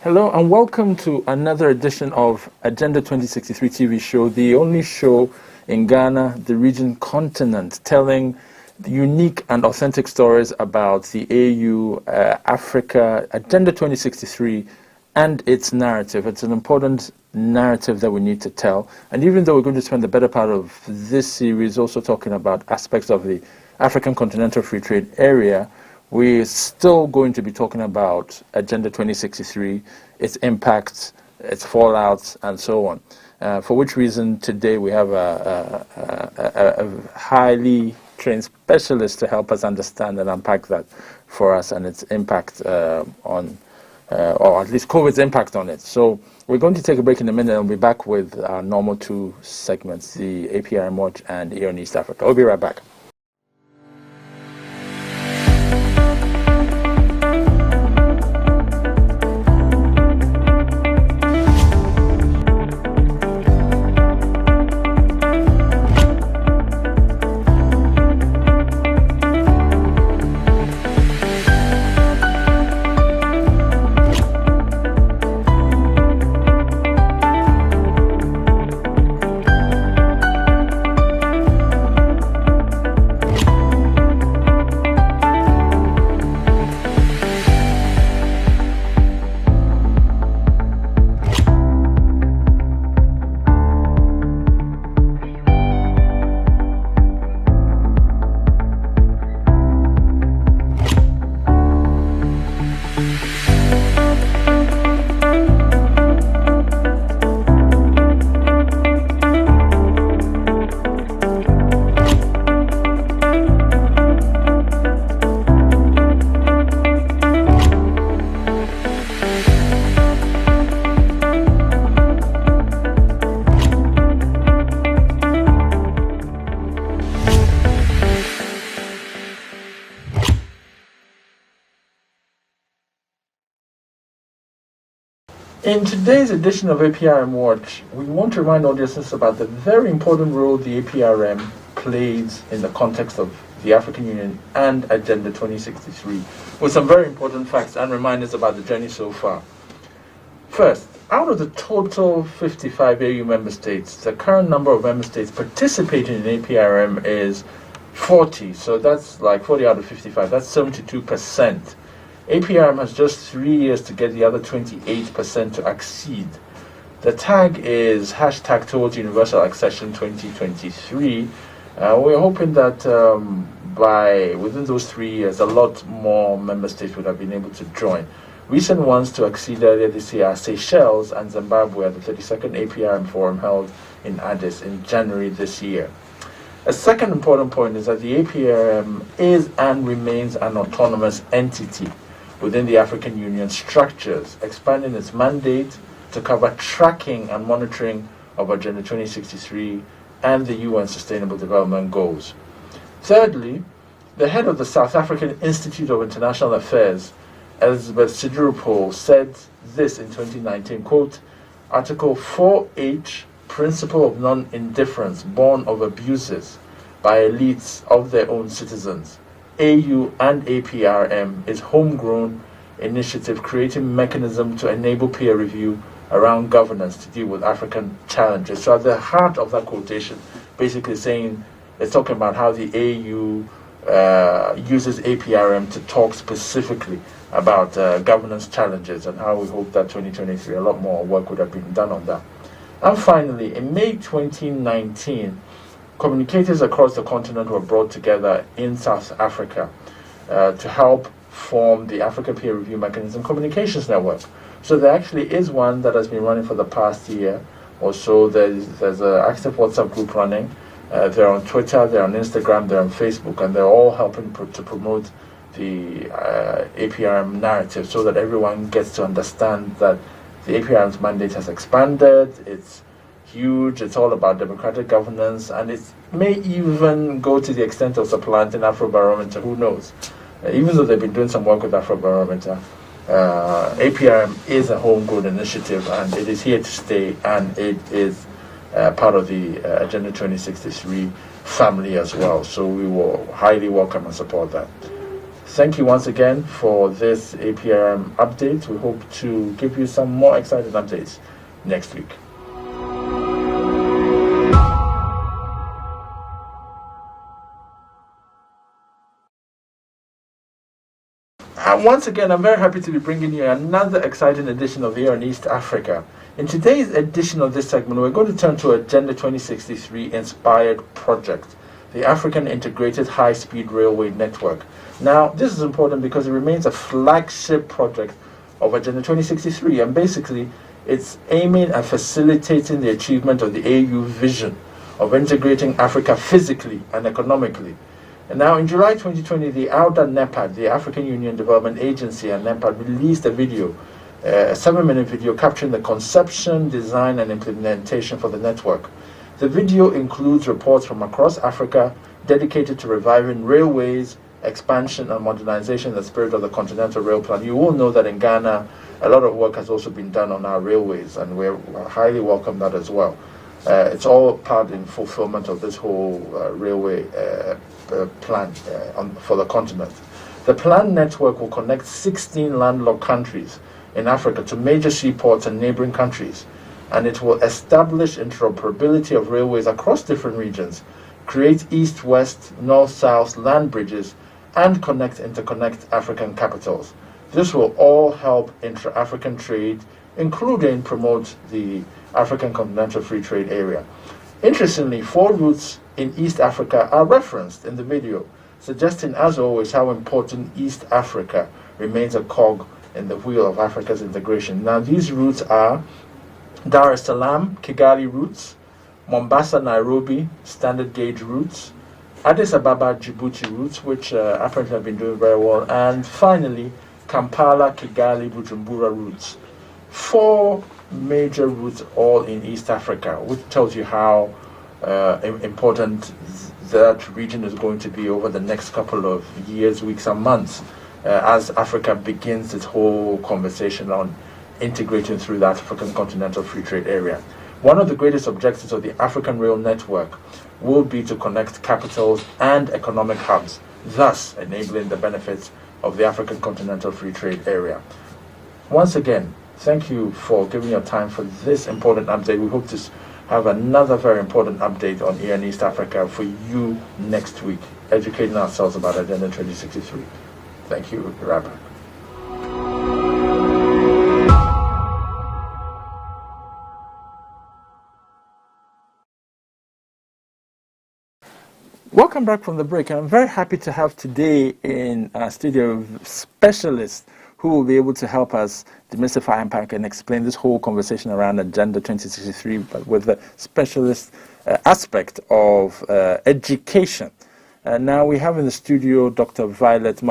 Hello and welcome to another edition of Agenda 2063 TV show, the only show in Ghana, the region continent, telling the unique and authentic stories about the AU, Africa, Agenda 2063 and its narrative. It's an important narrative that we need to tell. And even though we're going to spend the better part of this series also talking about aspects of the African Continental Free Trade Area, we're still going to be talking about Agenda 2063, its impacts, its fallouts, and so on. For which reason, today we have a highly trained specialist to help us understand and unpack that for us and its impact on, or at least COVID's impact on it. So we're going to take a break in a minute and we'll be back with our normal two segments, the APRM Watch and Aeon East Africa. We'll be right back. In today's edition of APRM Watch, we want to remind audiences about the very important role the APRM plays in the context of the African Union and Agenda 2063, with some very important facts and reminders about the journey so far. First, out of the total 55 AU member states, the current number of member states participating in APRM is 40, so that's like 40 out of 55, that's 72%. APRM has just 3 years to get the other 28% to accede. The tag is hashtag towards universal accession 2023. We're hoping that within those 3 years, a lot more member states would have been able to join. Recent ones to accede earlier this year are Seychelles and Zimbabwe at the 32nd APRM Forum held in Addis in January this year. A second important point is that the APRM is and remains an autonomous entity within the African Union structures, expanding its mandate to cover tracking and monitoring of Agenda 2063 and the UN Sustainable Development Goals. Thirdly, the head of the South African Institute of International Affairs, Elizabeth Sidiropol, said this in 2019, quote, Article 4H, Principle of Non-Indifference, born of abuses by elites of their own citizens. AU and APRM is homegrown initiative creating mechanism to enable peer review around governance to deal with African challenges. So at the heart of that quotation, basically saying, it's talking about how the AU uses APRM to talk specifically about governance challenges and how we hope that 2023, a lot more work would have been done on that. And finally, in May 2019, communicators across the continent were brought together in South Africa to help form the Africa Peer Review Mechanism Communications Network. So there actually is one that has been running for the past year or so. There's an active WhatsApp group running. They're on Twitter, they're on Instagram, they're on Facebook, and they're all helping to promote the APRM narrative so that everyone gets to understand that the APRM's mandate has expanded. It's huge, it's all about democratic governance, and it may even go to the extent of supplanting Afrobarometer, who knows. Even though they've been doing some work with Afrobarometer, APRM is a homegrown initiative and it is here to stay, and it is part of the Agenda 2063 family as well. So we will highly welcome and support that. Thank you once again for this APRM update. We hope to give you some more exciting updates next week. And once again, I'm very happy to be bringing you another exciting edition of Here in East Africa. In today's edition of this segment, we're going to turn to Agenda 2063 inspired project, the African Integrated High-Speed Railway Network. Now, this is important because it remains a flagship project of Agenda 2063, and basically, it's aiming at facilitating the achievement of the AU vision of integrating Africa physically and economically. And now, in July 2020, the AUDA NEPAD, the African Union Development Agency, and NEPAD released a video, a 7-minute video capturing the conception, design, and implementation for the network. The video includes reports from across Africa dedicated to reviving railways, expansion, and modernization in the spirit of the Continental Rail Plan. You will know that in Ghana, a lot of work has also been done on our railways, and we highly welcome that as well. It's all part in fulfillment of this whole railway plan for the continent. The planned network will connect 16 landlocked countries in Africa to major seaports and neighboring countries, and it will establish interoperability of railways across different regions, create east-west, north-south land bridges, and interconnect African capitals. This will all help intra-African trade, including promote the African Continental Free Trade Area. Interestingly, 4 routes in East Africa are referenced in the video, suggesting, as always, how important East Africa remains a cog in the wheel of Africa's integration. Now, these routes are Dar es Salaam, Kigali routes, Mombasa, Nairobi, standard gauge routes, Addis Ababa, Djibouti routes, which apparently have been doing very well, and finally, Kampala, Kigali, Bujumbura routes. 4 major routes all in East Africa, which tells you how important that region is going to be over the next couple of years, weeks, and months as Africa begins its whole conversation on integrating through the African Continental Free Trade Area. One of the greatest objectives of the African Rail Network will be to connect capitals and economic hubs, thus enabling the benefits of the African Continental Free Trade Area. Once again, thank you for giving your time for this important update. We hope to have another very important update on Here in East Africa for you next week, educating ourselves about Agenda 2063. Thank you, Rabbi. Welcome back from the break, and I'm very happy to have today in our studio specialists who will be able to help us demystify, unpack, and explain this whole conversation around Agenda 2063, but with the specialist aspect of education. Now we have in the studio Dr. Violet